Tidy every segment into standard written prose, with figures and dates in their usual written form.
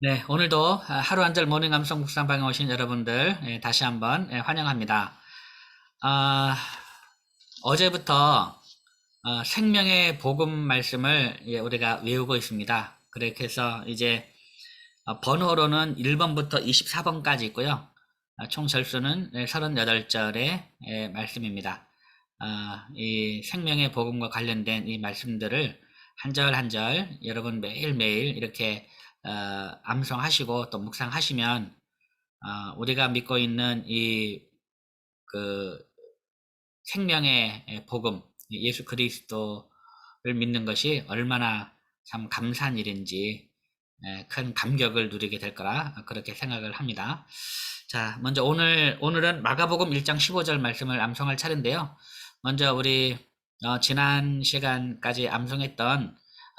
네, 오늘도 하루 한 절 모닝 감성 묵상방에 오신 여러분들 다시 한번 환영합니다. 아, 어제부터 생명의 복음 말씀을 우리가 외우고 있습니다. 그렇게 해서 이제 번호로는 1번부터 24번까지 있고요. 총 절수는 38절의 말씀입니다. 이 생명의 복음과 관련된 이 말씀들을 한 절 한 절 여러분 매일매일 이렇게 암송하시고 또 묵상하시면 우리가 믿고 있는 이 그 생명의 복음, 예수 그리스도를 믿는 것이 얼마나 참 감사한 일인지 큰 감격을 누리게 될 거라 그렇게 생각을 합니다. 자, 먼저 오늘은 마가복음 1장 15절 말씀을 암송할 차례인데요. 먼저 우리 지난 시간까지 암송했던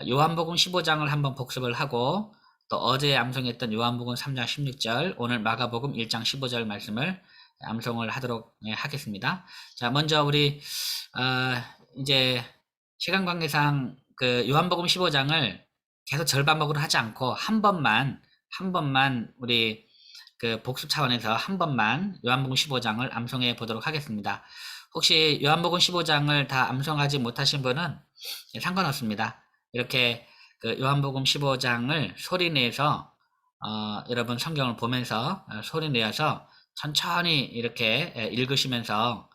요한복음 15장을 한번 복습을 하고 또 어제 암송했던 요한복음 3장 16절, 오늘 마가복음 1장 15절 말씀을 암송을 하도록 하겠습니다. 자, 먼저 우리 이제 시간 관계상 그 요한복음 15장을 계속 절반복으로 하지 않고 한 번만 우리 그 복습 차원에서 한 번만 요한복음 15장을 암송해 보도록 하겠습니다. 혹시 요한복음 15장을 다 암송하지 못하신 분은 상관없습니다. 이렇게 그 요한복음 15장을 소리내서 여러분 성경을 보면서 소리내어서 천천히 이렇게 읽으시면서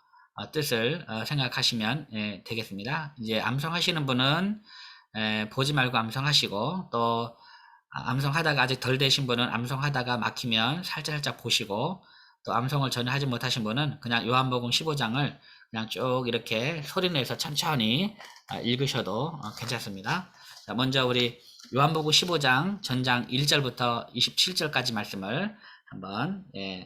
뜻을 생각하시면 되겠습니다. 이제 암송하시는 분은 보지 말고 암송하시고 또 암송하다가 아직 덜 되신 분은 암송하다가 막히면 살짝살짝 보시고 또 암송을 전혀 하지 못하신 분은 그냥 요한복음 15장을 그냥 쭉 이렇게 소리내서 천천히 읽으셔도 괜찮습니다. 자, 먼저 우리 요한복음 15장 전장 1절부터 27절까지 말씀을 한번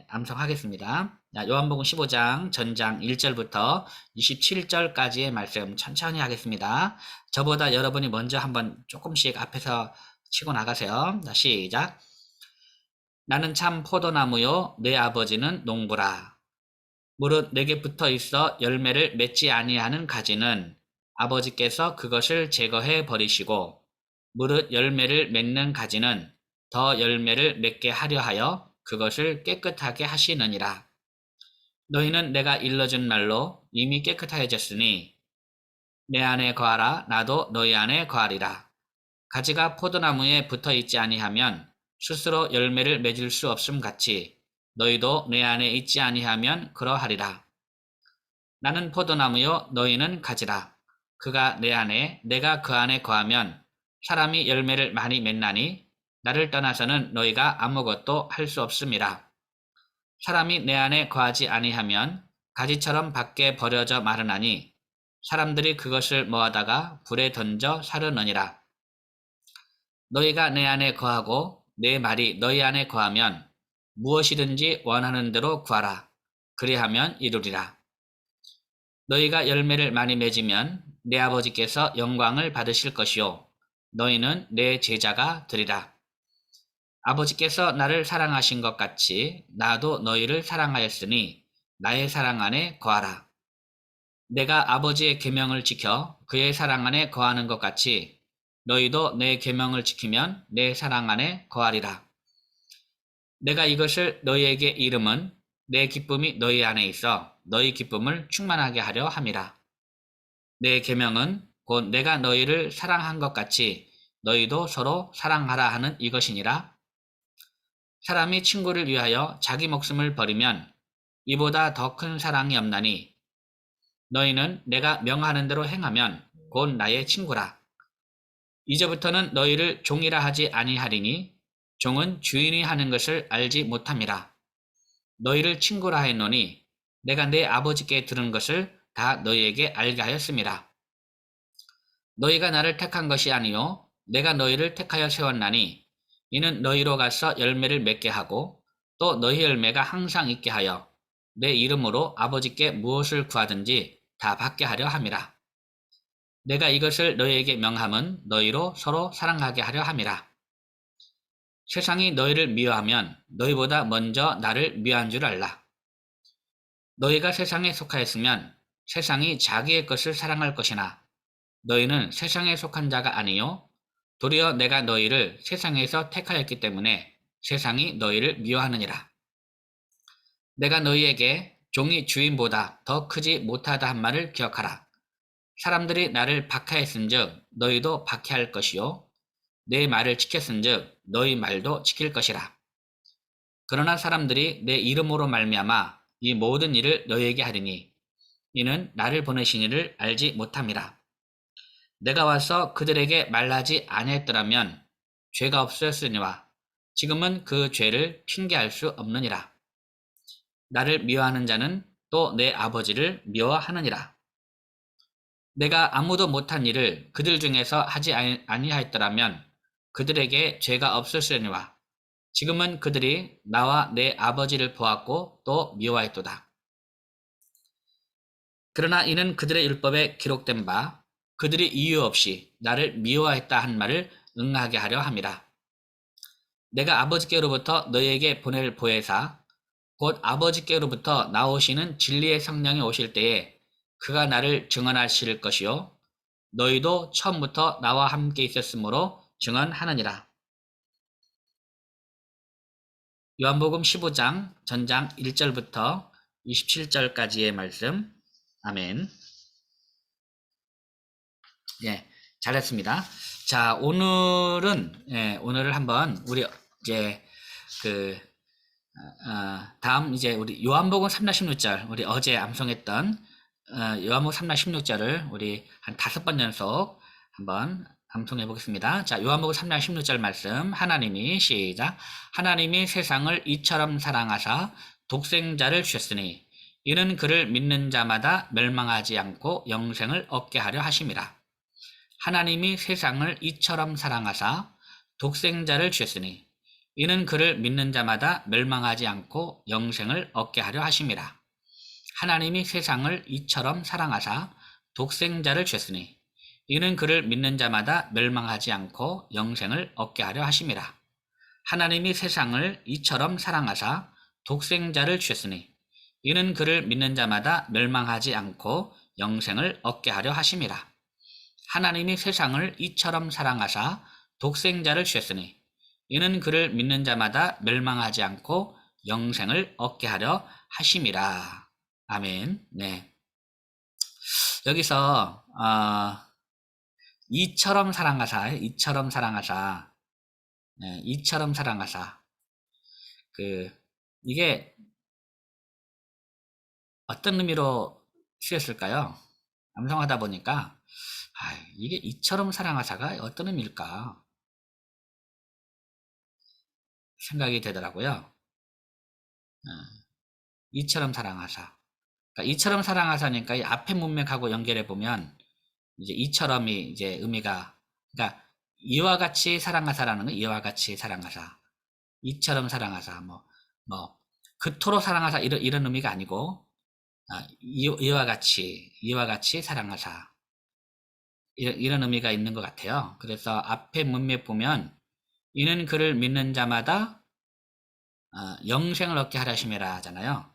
암송하겠습니다. 자, 요한복음 15장 전장 1절부터 27절까지의 말씀 천천히 하겠습니다. 저보다 여러분이 먼저 한번 조금씩 앞에서 치고 나가세요. 자, 시작. 나는 참 포도나무요 내 아버지는 농부라. 무릇 내게 붙어 있어 열매를 맺지 아니하는 가지는 아버지께서 그것을 제거해 버리시고, 무릇 열매를 맺는 가지는 더 열매를 맺게 하려 하여 그것을 깨끗하게 하시느니라. 너희는 내가 일러준 말로 이미 깨끗하여졌으니 내 안에 거하라. 나도 너희 안에 거하리라. 가지가 포도나무에 붙어 있지 아니하면 스스로 열매를 맺을 수 없음 같이 너희도 내 안에 있지 아니하면 그러하리라. 나는 포도나무요 너희는 가지라. 그가 내 안에 내가 그 안에 거하면 사람이 열매를 많이 맺나니 나를 떠나서는 너희가 아무것도 할 수 없음이라. 사람이 내 안에 거하지 아니하면 가지처럼 밖에 버려져 마르나니 사람들이 그것을 모아다가 불에 던져 사르느니라. 너희가 내 안에 거하고 내 말이 너희 안에 거하면 무엇이든지 원하는 대로 구하라. 그리하면 이루리라. 너희가 열매를 많이 맺으면 내 아버지께서 영광을 받으실 것이요 너희는 내 제자가 되리라. 아버지께서 나를 사랑하신 것 같이 나도 너희를 사랑하였으니 나의 사랑 안에 거하라. 내가 아버지의 계명을 지켜 그의 사랑 안에 거하는 것 같이 너희도 내 계명을 지키면 내 사랑 안에 거하리라. 내가 이것을 너희에게 이름은 내 기쁨이 너희 안에 있어 너희 기쁨을 충만하게 하려 함이라. 내 계명은 곧 내가 너희를 사랑한 것 같이 너희도 서로 사랑하라 하는 이것이니라. 사람이 친구를 위하여 자기 목숨을 버리면 이보다 더 큰 사랑이 없나니 너희는 내가 명하는 대로 행하면 곧 나의 친구라. 이제부터는 너희를 종이라 하지 아니하리니 종은 주인이 하는 것을 알지 못함이라. 너희를 친구라 했노니 내가 내 아버지께 들은 것을 다 너희에게 알게 하였음이라. 너희가 나를 택한 것이 아니요 내가 너희를 택하여 세웠나니 이는 너희로 가서 열매를 맺게 하고 또 너희 열매가 항상 있게 하여 내 이름으로 아버지께 무엇을 구하든지 다 받게 하려 함이라. 내가 이것을 너희에게 명함은 너희로 서로 사랑하게 하려 함이라. 세상이 너희를 미워하면 너희보다 먼저 나를 미워한 줄 알라. 너희가 세상에 속하였으면 세상이 자기의 것을 사랑할 것이나 너희는 세상에 속한 자가 아니요 도리어 내가 너희를 세상에서 택하였기 때문에 세상이 너희를 미워하느니라. 내가 너희에게 종이 주인보다 더 크지 못하다 한 말을 기억하라. 사람들이 나를 박해했은즉 너희도 박해할 것이요 내 말을 지켰은즉 너희 말도 지킬 것이라. 그러나 사람들이 내 이름으로 말미암아 이 모든 일을 너희에게 하리니 이는 나를 보내신 이를 알지 못함이라. 내가 와서 그들에게 말하지 아니했더라면 죄가 없었으니와 지금은 그 죄를 핑계할 수 없느니라. 나를 미워하는 자는 또 내 아버지를 미워하느니라. 내가 아무도 못한 일을 그들 중에서 하지 아니하였더라면 그들에게 죄가 없었으니와 지금은 그들이 나와 내 아버지를 보았고 또 미워하였도다. 그러나 이는 그들의 율법에 기록된 바 그들이 이유 없이 나를 미워했다 한 말을 응하게 하려 함이라. 내가 아버지께로부터 너희에게 보낼 보혜사 곧 아버지께로부터 나오시는 진리의 성령이 오실 때에 그가 나를 증언하실 것이요 너희도 처음부터 나와 함께 있었으므로 증언하느니라. 요한복음 15장 전장 1절부터 27절까지의 말씀. 아멘. 예, 잘했습니다. 자, 오늘을 한번 우리 이제 다음 이제 우리 요한복음 3장 16절 우리 어제 암송했던 요한복음 3장 16절을 우리 한 5번 연속 한번 암송해 보겠습니다. 자, 요한복음 3장 16절 말씀. 하나님이 시작. 하나님이 세상을 이처럼 사랑하사 독생자를 주셨으니 이는 그를 믿는 자마다 멸망하지 않고 영생을 얻게 하려 하심이라. 하나님이 세상을 이처럼 사랑하사 독생자를 주셨으니 이는 그를 믿는 자마다 멸망하지 않고 영생을 얻게 하려 하심이라. 하나님이 세상을 이처럼 사랑하사 독생자를 주셨으니 이는 그를 믿는 자마다 멸망하지 않고 영생을 얻게 하려 하심이라. 하나님이 세상을 이처럼 사랑하사 독생자를 주셨으니 이는 그를 믿는 자마다 멸망하지 않고 영생을 얻게 하려 하심이라. 하나님이 세상을 이처럼 사랑하사 독생자를 주셨으니 이는 그를 믿는 자마다 멸망하지 않고 영생을 얻게 하려 하심이라. 아멘. 네. 여기서 이처럼 사랑하사, 이처럼 사랑하사, 네, 이처럼 사랑하사. 이게 어떤 의미로 쓰였을까요? 암송하다 보니까 이게 이처럼 사랑하사가 어떤 의미일까 생각이 되더라고요. 이처럼 사랑하사. 그러니까 이처럼 사랑하사니까 이 앞에 문맥하고 연결해 보면 이제 이처럼이 이제 의미가 그러니까 이와 같이 사랑하사라는 건 이와 같이 사랑하사. 이처럼 사랑하사 뭐 그토록 사랑하사 이런 의미가 아니고 이와 같이 사랑하사 이런 의미가 있는 것 같아요. 그래서 앞에 문맥 보면 이는 그를 믿는 자마다 영생을 얻게 하려 하심이라 하잖아요.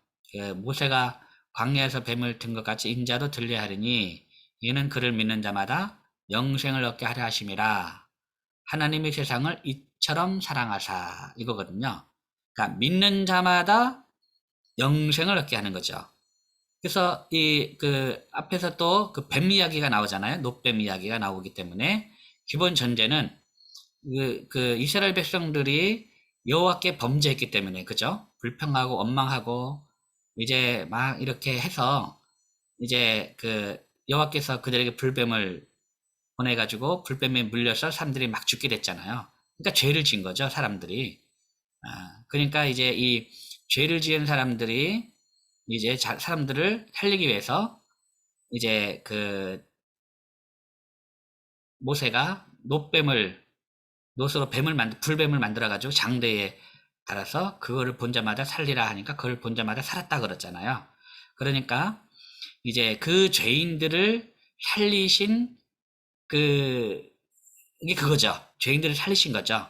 모세가 광야에서 뱀을 든 것 같이 인자도 들려야 하리니 이는 그를 믿는 자마다 영생을 얻게 하려 하심이라. 하나님의 세상을 이처럼 사랑하사 이거거든요. 그러니까 믿는 자마다 영생을 얻게 하는 거죠. 그래서 앞에서 또 그 뱀 이야기가 나오잖아요. 놋뱀 이야기가 나오기 때문에 기본 전제는 이스라엘 백성들이 여호와께 범죄했기 때문에 그죠? 불평하고 원망하고 이제 막 이렇게 해서 이제 여호와께서 그들에게 불뱀을 보내가지고 불뱀에 물려서 사람들이 막 죽게 됐잖아요. 그러니까 죄를 지은 거죠, 사람들이. 그러니까 이제 이 죄를 지은 사람들이 이제 사람들을 살리기 위해서 이제 모세가 놋으로 불뱀을 만들어가지고 장대에 달아서 그거를 본 자마다 살리라 하니까 그걸 본 자마다 살았다 그랬잖아요. 그러니까 이제 그 죄인들을 살리신 이게 그거죠. 죄인들을 살리신 거죠.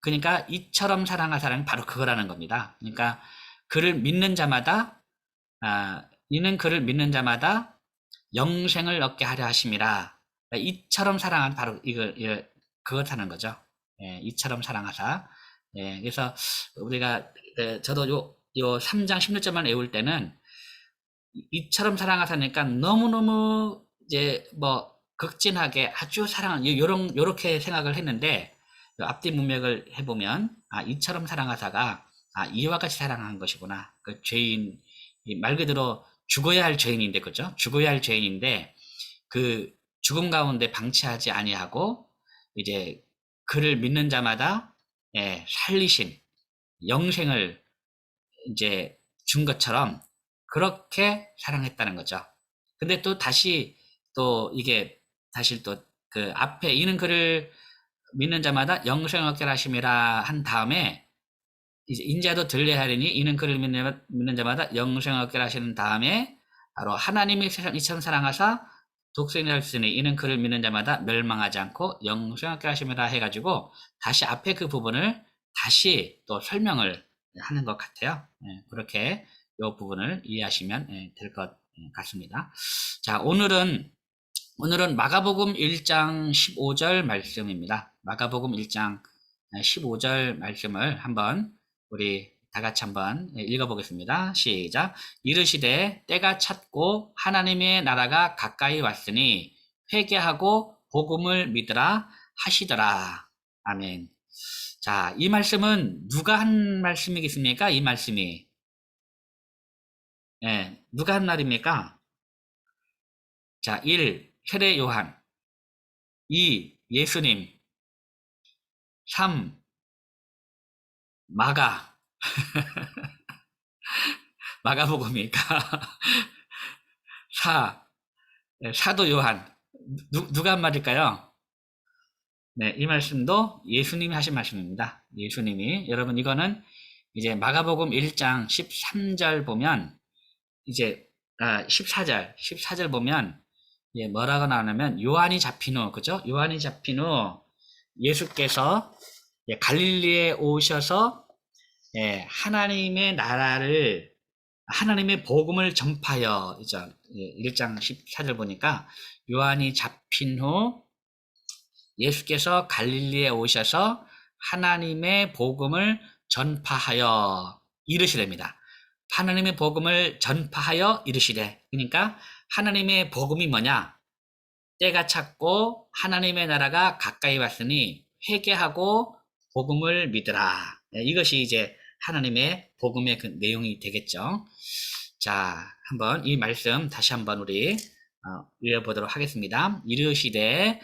그러니까 이처럼 사랑하사는 바로 그거라는 겁니다. 그러니까 그를 믿는 자마다 이는 그를 믿는 자마다 영생을 얻게 하려 하심이라. 이처럼 사랑하는 바로 그렇다는 거죠. 예, 이처럼 사랑하사. 예, 그래서 우리가 저도 요 3장 16절만 외울 때는 이처럼 사랑하사니까 너무너무 이제 뭐 극진하게 아주 요렇게 생각을 했는데 앞뒤 문맥을 해보면 이처럼 사랑하사가 이와 같이 사랑한 것이구나. 그 죄인 말 그대로 죽어야 할 죄인인데 그죠? 죽어야 할 죄인인데 그 죽음 가운데 방치하지 아니하고 이제 그를 믿는 자마다 살리신 영생을 이제 준 것처럼 그렇게 사랑했다는 거죠. 근데 또 다시 또 이게 사실 또 그 앞에 이는 그를 믿는 자마다 영생을 얻게 하심이라 한 다음에 이제 인자도 들려하리니 이는 그를 믿는 자마다 영생을 얻게 하시는 다음에 바로 하나님이 세상 이처럼 사랑하사 독생을 하시니 이는 그를 믿는 자마다 멸망하지 않고 영생을 얻게 하심이라 해가지고 다시 앞에 그 부분을 다시 또 설명을 하는 것 같아요. 그렇게 이 부분을 이해하시면 될 것 같습니다. 자, 오늘은 마가복음 1장 15절 말씀입니다. 마가복음 1장 15절 말씀을 한번 우리 다 같이 한번 읽어보겠습니다. 시작. 이르시되 때가 찼고 하나님의 나라가 가까이 왔으니 회개하고 복음을 믿으라 하시더라. 아멘. 자, 이 말씀은 누가 한 말씀이겠습니까? 이 말씀이. 누가 한 말입니까? 자, 1. 세례 요한. 2. 예수님. 3. 마가복음이니까. 4. 사도 요한. 누가 한 말일까요? 네, 이 말씀도 예수님이 하신 말씀입니다. 예수님이. 여러분, 이거는 이제 마가복음 1장 13절 보면, 이제, 14절 보면, 뭐라고 나오냐면, 요한이 잡힌 후, 그죠? 요한이 잡힌 후, 예수께서 갈릴리에 오셔서, 하나님의 나라를, 하나님의 복음을 전파하여, 이제 1장 14절 보니까, 요한이 잡힌 후, 예수께서 갈릴리에 오셔서 하나님의 복음을 전파하여 이르시렵니다. 하나님의 복음을 전파하여 이르시되, 그러니까 하나님의 복음이 뭐냐? 때가 찼고 하나님의 나라가 가까이 왔으니 회개하고 복음을 믿으라. 이것이 이제 하나님의 복음의 그 내용이 되겠죠. 자, 한번 이 말씀 다시 한번 우리 읽어보도록 하겠습니다. 이르시되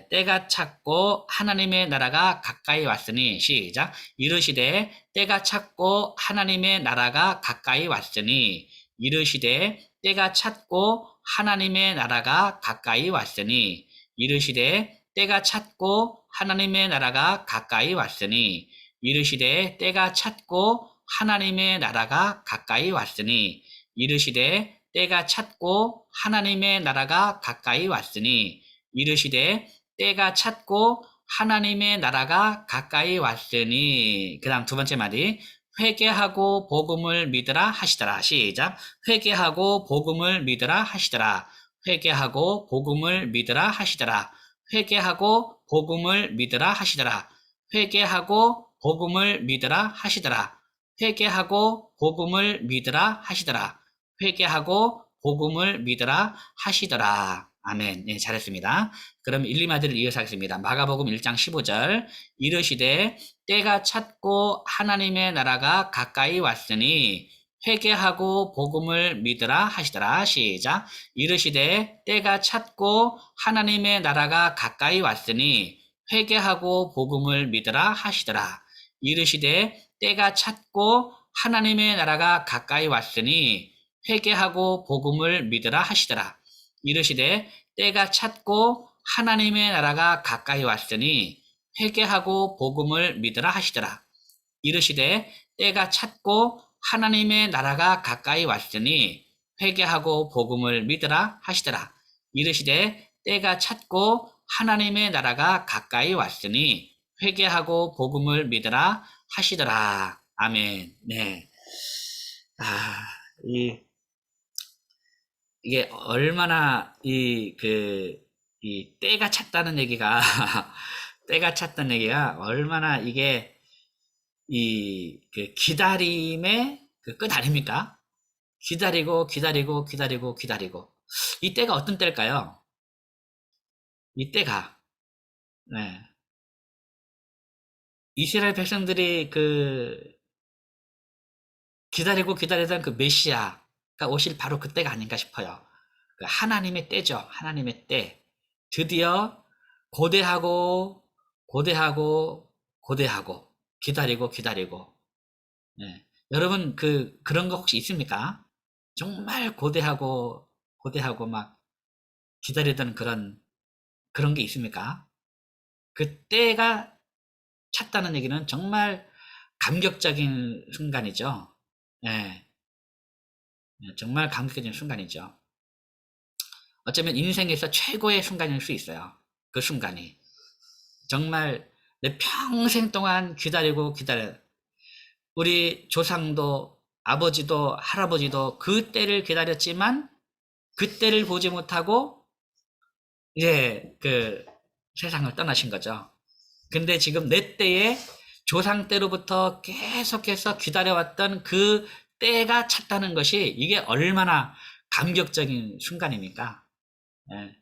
때가 찼고 하나님의 나라가 가까이 왔으니 시작. 이르시되 때가 찼고 하나님의 나라가 가까이 왔으니 이르시되 때가 찼고 하나님의 나라가 가까이 왔으니 이르시되 때가 찼고 하나님의 나라가 가까이 왔으니 이르시되 때가 찼고 하나님의 나라가 가까이 왔으니 이르시되 때가 찼고 하나님의 나라가 가까이 왔으니 이르시되 때가 찼고 하나님의 나라가 가까이 왔으니 그 다음 두 번째 말이 회개하고 복음을 믿으라 하시더라. 시작. 회개하고 복음을 믿으라 하시더라. 회개하고 복음을 믿으라 하시더라. 회개하고 복음을 믿으라 하시더라. 회개하고 복음을 믿으라 하시더라. 회개하고 복음을 믿으라 하시더라. 회개하고 복음을 믿으라 하시더라. 아멘. 네, 잘했습니다. 그럼 1, 2마디를 이어서 하겠습니다. 마가복음 1장 15절. 이르시되 때가 찼고 하나님의 나라가 가까이 왔으니 회개하고 복음을 믿으라 하시더라. 시작. 이르시되 때가 찼고 하나님의 나라가 가까이 왔으니 회개하고 복음을 믿으라 하시더라. 이르시되 때가 찼고 하나님의 나라가 가까이 왔으니 회개하고 복음을 믿으라 하시더라. 이르시되 때가 찼고 하나님의 나라가 가까이 왔으니 회개하고 복음을 믿으라 하시더라. 이르시되 때가 찼고 하나님의 나라가 가까이 왔으니 회개하고 복음을 믿으라 하시더라. 이르시되 때가 찼고 하나님의 나라가 가까이 왔으니 회개하고 복음을 믿으라 하시더라. 아멘. 네. 이게 얼마나 이 때가 찼다는 얘기가 때가 찼다는 얘기가 얼마나 이게 그 기다림의 그 끝 아닙니까? 기다리고 기다리고 기다리고 기다리고 이 때가 어떤 때일까요? 이 때가 네. 이스라엘 백성들이 그 기다리고 기다리던 그 메시아가 오실 바로 그때가 아닌가 싶어요. 그 하나님의 때죠. 하나님의 때. 드디어 고대하고 고대하고 고대하고 기다리고 기다리고. 네. 여러분 그런 거 혹시 있습니까? 정말 고대하고 고대하고 막 기다리던 그런 게 있습니까? 그 때가 찼다는 얘기는 정말 감격적인 순간이죠. 네. 정말 감격적인 순간이죠. 어쩌면 인생에서 최고의 순간일 수 있어요. 그 순간이. 정말 내 평생 동안 기다리고 기다려. 우리 조상도 아버지도 할아버지도 그 때를 기다렸지만 그 때를 보지 못하고 이제 그 세상을 떠나신 거죠. 근데 지금 내 때에 조상 때로부터 계속해서 기다려왔던 그 때가 찼다는 것이 이게 얼마나 감격적인 순간입니까? 예,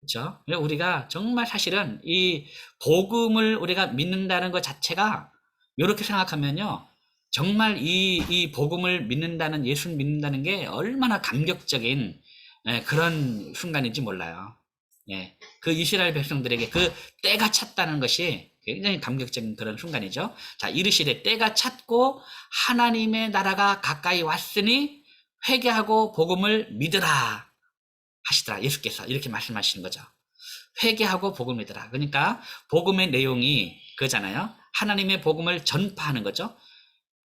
그렇죠? 우리가 정말 사실은 이 복음을 우리가 믿는다는 것 자체가 이렇게 생각하면요, 정말 이 복음을 믿는다는 예수 믿는다는 게 얼마나 감격적인 그런 순간인지 몰라요. 예, 그 이스라엘 백성들에게 그 때가 찼다는 것이 굉장히 감격적인 그런 순간이죠. 자, 이르시되 때가 찼고 하나님의 나라가 가까이 왔으니 회개하고 복음을 믿으라 하시더라. 예수께서 이렇게 말씀하시는 거죠. 회개하고 복음을 믿으라. 그러니까 복음의 내용이 그거잖아요. 하나님의 복음을 전파하는 거죠.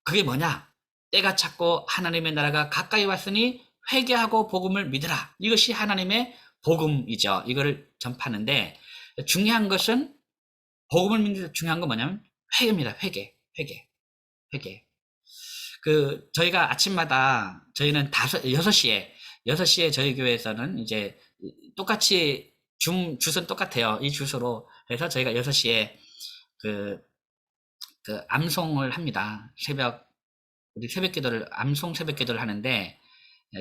그게 뭐냐? 때가 찼고 하나님의 나라가 가까이 왔으니 회개하고 복음을 믿으라. 이것이 하나님의 복음이죠. 이거를 전파하는데 중요한 것은 복음을 믿는 데 중요한 건 뭐냐면 회개입니다. 회개. 그 저희가 아침마다 저희는 6시에 저희 교회에서는 이제 똑같이 주소는 똑같아요. 이 주소로. 그래서 저희가 6시에 그 암송을 합니다. 우리 새벽 기도를, 암송 새벽 기도를 하는데,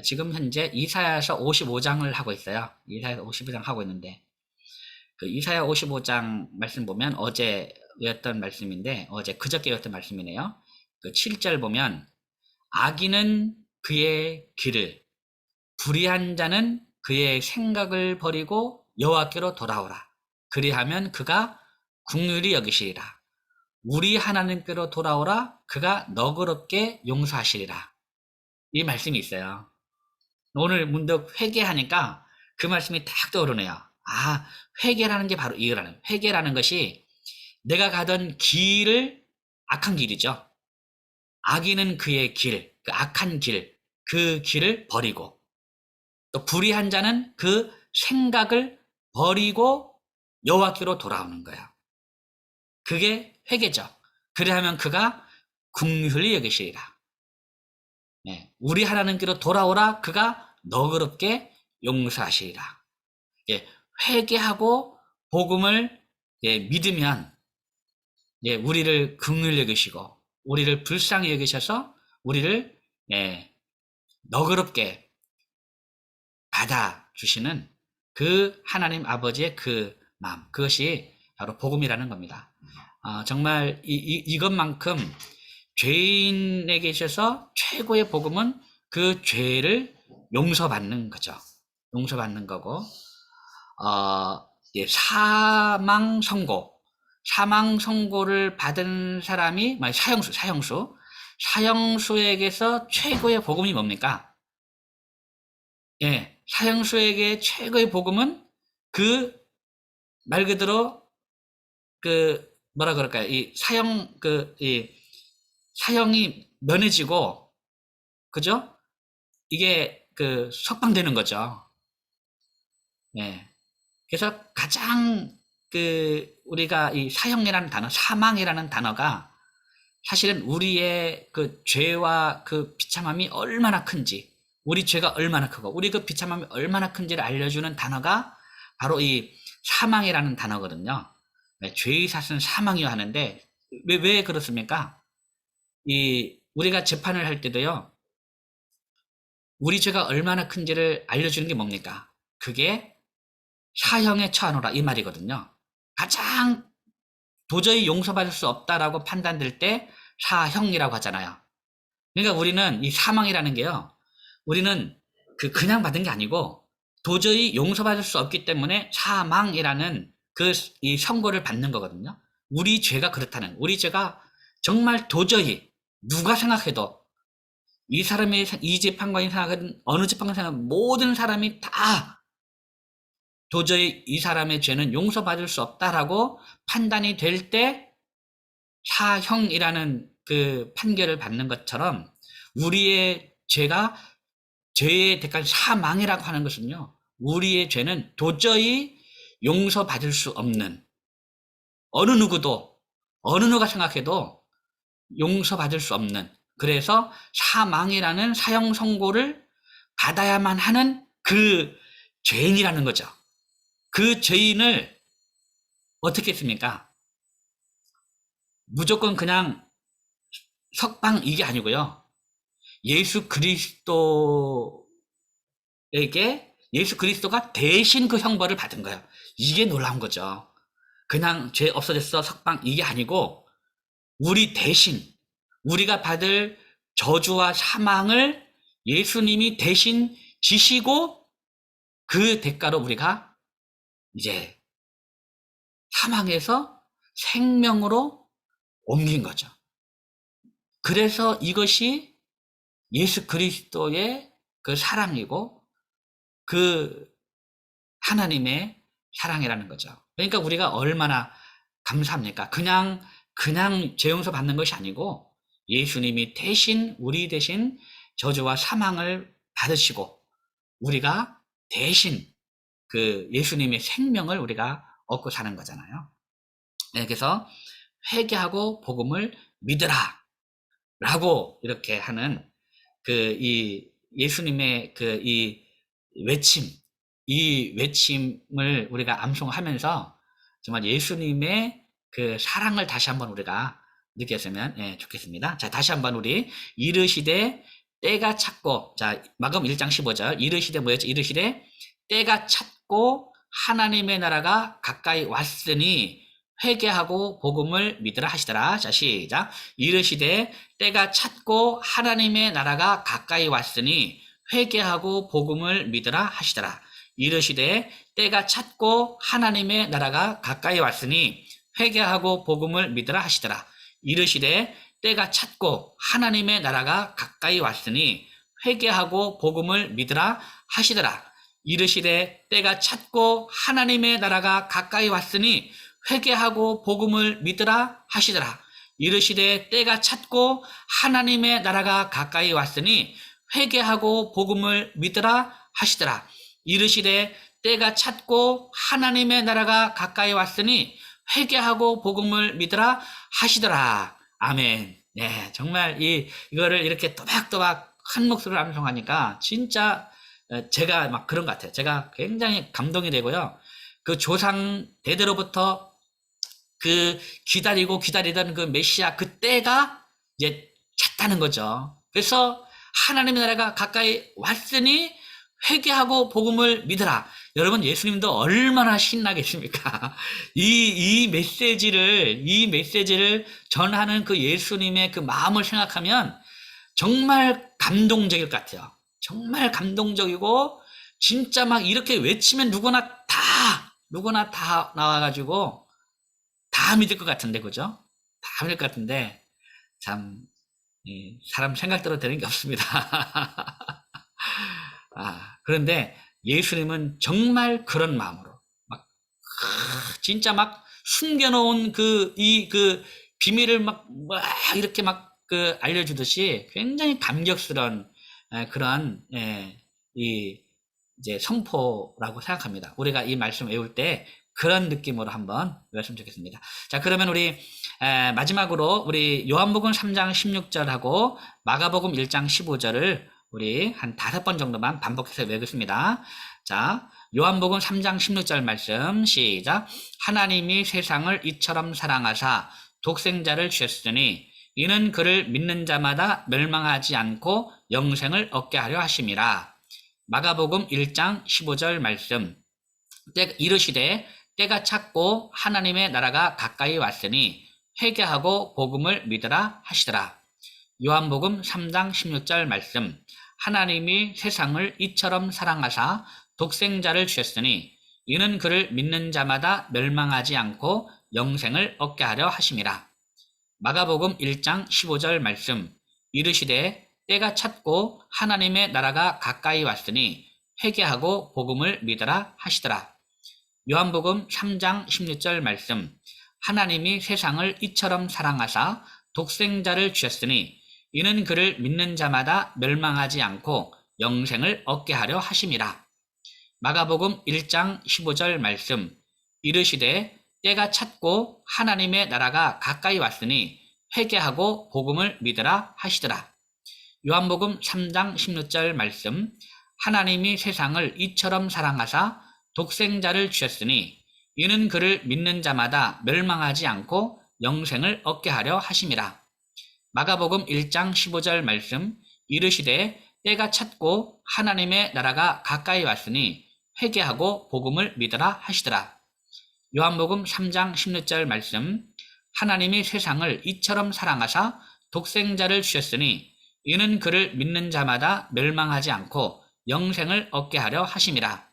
지금 현재 이사야서 55장을 하고 있어요. 이사야서 55장 하고 있는데, 그 이사야 55장 말씀 보면 어제 외웠던 말씀인데, 그저께 외웠던 말씀이네요. 그 7절 보면, 악인은 그의 길을, 불의한 자는 그의 생각을 버리고 여호와께로 돌아오라. 그리하면 그가 긍휼히 여기시리라. 우리 하나님께로 돌아오라. 그가 너그럽게 용서하시리라. 이 말씀이 있어요. 오늘 문득 회개하니까 그 말씀이 딱 떠오르네요. 아, 회개라는 게 바로 이거라는. 회개라는 것이 내가 가던 길을 악한 길이죠. 악인은 그의 길, 그 악한 길, 그 길을 버리고 또 불의한 자는 그 생각을 버리고 여호와께로 돌아오는 거예요. 그게 회개죠. 그래야만 그가 긍휼히 여기시리라. 네, 우리 하나님께로 돌아오라. 그가 너그럽게 용서하시리라. 예, 회개하고 복음을 믿으면 우리를 긍휼히 여기시고 우리를 불쌍히 여기셔서 우리를 너그럽게 받아주시는 그 하나님 아버지의 그 마음, 그것이 바로 복음이라는 겁니다. 정말 이것만큼 죄인에게 있어서 최고의 복음은 그 죄를 용서받는 거죠. 용서받는 거고, 사망 선고를 받은 사람이 사형수에게서 최고의 복음이 뭡니까? 예, 사형수에게 최고의 복음은 말 그대로 뭐라 그럴까요? 이 사형이 면해지고, 그죠? 이게 석방되는 거죠. 예. 그래서 가장 우리가 이 사형이라는 단어, 사망이라는 단어가 사실은 우리의 그 죄와 그 비참함이 얼마나 큰지, 우리 죄가 얼마나 크고, 우리 그 비참함이 얼마나 큰지를 알려주는 단어가 바로 이 사망이라는 단어거든요. 죄의 삭은 사망이요 하는데 왜 그렇습니까? 우리가 재판을 할 때도요. 우리 죄가 얼마나 큰지를 알려주는 게 뭡니까? 그게 사형에 처하노라 이 말이거든요. 가장 도저히 용서받을 수 없다라고 판단될 때 사형이라고 하잖아요. 그러니까 우리는 이 사망이라는 게요. 우리는 그냥 받은 게 아니고 도저히 용서받을 수 없기 때문에 사망이라는 이 선고를 받는 거거든요. 우리 죄가 그렇다는, 우리 죄가 정말 도저히 누가 생각해도 이 사람의, 이 재판관이 생각하든 어느 재판관이 생각하든 모든 사람이 다 도저히 이 사람의 죄는 용서받을 수 없다라고 판단이 될 때 사형이라는 그 판결을 받는 것처럼 우리의 죄가 죄의 대가 사망이라고 하는 것은요. 우리의 죄는 도저히 용서받을 수 없는 어느 누가 생각해도 용서받을 수 없는 그래서 사망이라는 사형 선고를 받아야만 하는 그 죄인이라는 거죠. 그 죄인을 어떻게 했습니까? 무조건 그냥 석방 이게 아니고요. 예수 그리스도가 대신 그 형벌을 받은 거예요. 이게 놀라운 거죠. 그냥 죄 없어졌어 석방 이게 아니고 우리 대신 우리가 받을 저주와 사망을 예수님이 대신 지시고 그 대가로 우리가 이제 사망에서 생명으로 옮긴 거죠. 그래서 이것이 예수 그리스도의 그 사랑이고 그 하나님의 사랑이라는 거죠. 그러니까 우리가 얼마나 감사합니까? 그냥 죄 용서 받는 것이 아니고 예수님이 대신 우리 대신 저주와 사망을 받으시고 우리가 대신 그 예수님의 생명을 우리가 얻고 사는 거잖아요. 네, 그래서 회개하고 복음을 믿으라 라고 이렇게 하는 이 예수님의 이 외침을 우리가 암송하면서 정말 예수님의 그 사랑을 다시 한번 우리가 느꼈으면 좋겠습니다. 자, 다시 한번 우리 이르시되 때가 찼고, 자, 마금 1장 15절 이르시되 뭐였죠? 이르시되 때가 찼고 하나님의 나라가 가까이 왔으니 회개하고 복음을 믿으라 하시더라. 자, 시작. 이르시되 때가 찼고 하나님의 나라가 가까이 왔으니 회개하고 복음을 믿으라 하시더라. 이르시되 때가 찼고 하나님의 나라가 가까이 왔으니 회개하고 복음을 믿으라 하시더라. 이르시되 때가 찼고 하나님의 나라가 가까이 왔으니 회개하고 복음을 믿으라 하시더라. 이르시되 때가 찼고 하나님의 나라가 가까이 왔으니 회개하고 복음을 믿으라 하시더라. 이르시되 때가 찼고 하나님의 나라가 가까이 왔으니 회개하고 복음을 믿으라 하시더라. 이르시되 때가 찼고 하나님의 나라가 가까이 왔으니 회개하고 복음을 믿으라 하시더라. 아멘. 네, 정말 이거를 이렇게 또박또박 한 목소리로 암송하니까 진짜 제가 막 그런 것 같아요. 제가 굉장히 감동이 되고요. 그 조상 대대로부터 기다리던 그 메시아 그 때가 이제 찼다는 거죠. 그래서 하나님의 나라가 가까이 왔으니 회개하고 복음을 믿으라. 여러분, 예수님도 얼마나 신나겠습니까? 이 메시지를 전하는 그 예수님의 그 마음을 생각하면 정말 감동적일 것 같아요. 정말 감동적이고, 진짜 막 이렇게 외치면 누구나 다 나와가지고 다 믿을 것 같은데, 그죠? 다 믿을 것 같은데, 참, 사람 생각대로 되는 게 없습니다. 그런데 예수님은 정말 그런 마음으로, 진짜 막 숨겨놓은 그 비밀을 이렇게 알려주듯이 굉장히 감격스러운 그런, 이제 선포라고 생각합니다. 우리가 이 말씀 외울 때 그런 느낌으로 한번 외웠으면 좋겠습니다. 자, 그러면 우리 마지막으로 우리 요한복음 3장 16절하고 마가복음 1장 15절을 우리 한 5번 정도만 반복해서 외우겠습니다. 자, 요한복음 3장 16절 말씀 시작. 하나님이 세상을 이처럼 사랑하사 독생자를 주셨으니 이는 그를 믿는 자마다 멸망하지 않고 영생을 얻게 하려 하심이라. 마가복음 1장 15절 말씀 이르시되 때가 찼고 하나님의 나라가 가까이 왔으니 회개하고 복음을 믿으라 하시더라. 요한복음 3장 16절 말씀 하나님이 세상을 이처럼 사랑하사 독생자를 주셨으니 이는 그를 믿는 자마다 멸망하지 않고 영생을 얻게 하려 하심이라. 마가복음 1장 15절 말씀 이르시되 때가 찼고 하나님의 나라가 가까이 왔으니 회개하고 복음을 믿으라 하시더라. 요한복음 3장 16절 말씀 하나님이 세상을 이처럼 사랑하사 독생자를 주셨으니 이는 그를 믿는 자마다 멸망하지 않고 영생을 얻게 하려 하심이라. 마가복음 1장 15절 말씀 이르시되 때가 찼고 하나님의 나라가 가까이 왔으니 회개하고 복음을 믿으라 하시더라. 요한복음 3장 16절 말씀 하나님이 세상을 이처럼 사랑하사 독생자를 주셨으니 이는 그를 믿는 자마다 멸망하지 않고 영생을 얻게 하려 하심이라. 마가복음 1장 15절 말씀 이르시되 때가 찼고 하나님의 나라가 가까이 왔으니 회개하고 복음을 믿으라 하시더라. 요한복음 3장 16절 말씀 하나님이 세상을 이처럼 사랑하사 독생자를 주셨으니 이는 그를 믿는 자마다 멸망하지 않고 영생을 얻게 하려 하심이라.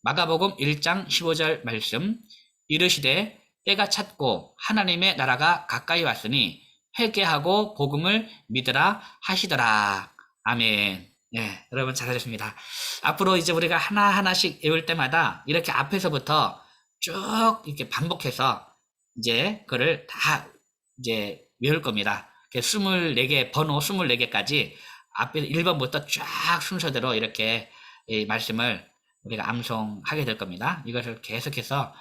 마가복음 1장 15절 말씀 이르시되 때가 찼고 하나님의 나라가 가까이 왔으니 회개하고 복음을 믿으라 하시더라. 아멘. 네, 여러분 잘하셨습니다. 앞으로 이제 우리가 하나하나씩 외울 때마다 이렇게 앞에서부터 쭉 이렇게 반복해서 이제 그를 다 이제 외울 겁니다. 24개, 번호 24개까지 앞에 1번부터 쫙 순서대로 이렇게 이 말씀을 우리가 암송하게 될 겁니다. 이것을 계속해서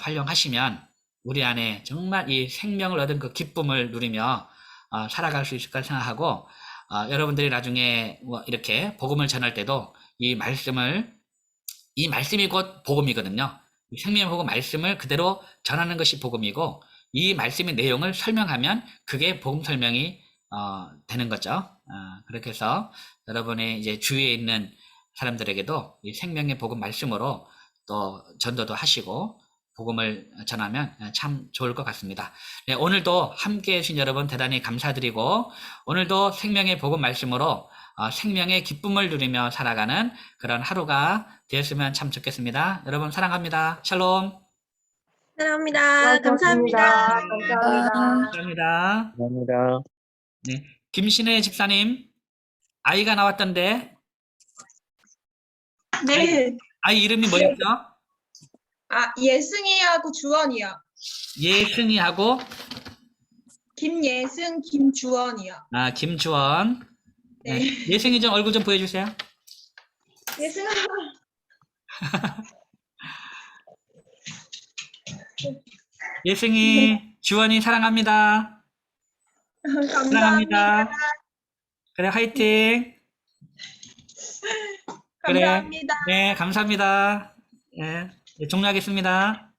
활용하시면 우리 안에 정말 이 생명을 얻은 그 기쁨을 누리며 살아갈 수 있을 까 생각하고 여러분들이 나중에 이렇게 복음을 전할 때도 이 말씀이 곧 복음이거든요. 이 생명의 복음 말씀을 그대로 전하는 것이 복음이고 이 말씀의 내용을 설명하면 그게 복음 설명이 되는 거죠. 그렇게 해서 여러분의 이제 주위에 있는 사람들에게도 이 생명의 복음 말씀으로 또 전도도 하시고 복음을 전하면 참 좋을 것 같습니다. 네, 오늘도 함께 해주신 여러분 대단히 감사드리고 오늘도 생명의 복음 말씀으로 생명의 기쁨을 누리며 살아가는 그런 하루가 되었으면 참 좋겠습니다. 여러분 사랑합니다. 샬롬. 사랑합니다. 감사합니다. 감사합니다. 감사합니다. 감사합니다. 네, 김신혜 집사님 아이가 나왔던데 네. 아이 이름이 뭐였죠? 예승이하고 주원이요. 예승이하고 김예승, 김주원이요. 김주원. 네. 네. 예승이 좀 얼굴 좀 보여주세요. 예승아. 예승이, 주원이 사랑합니다. 사랑합니다. 그래, 화이팅. 감사합니다. 그래. 네, 감사합니다. 네, 종료하겠습니다.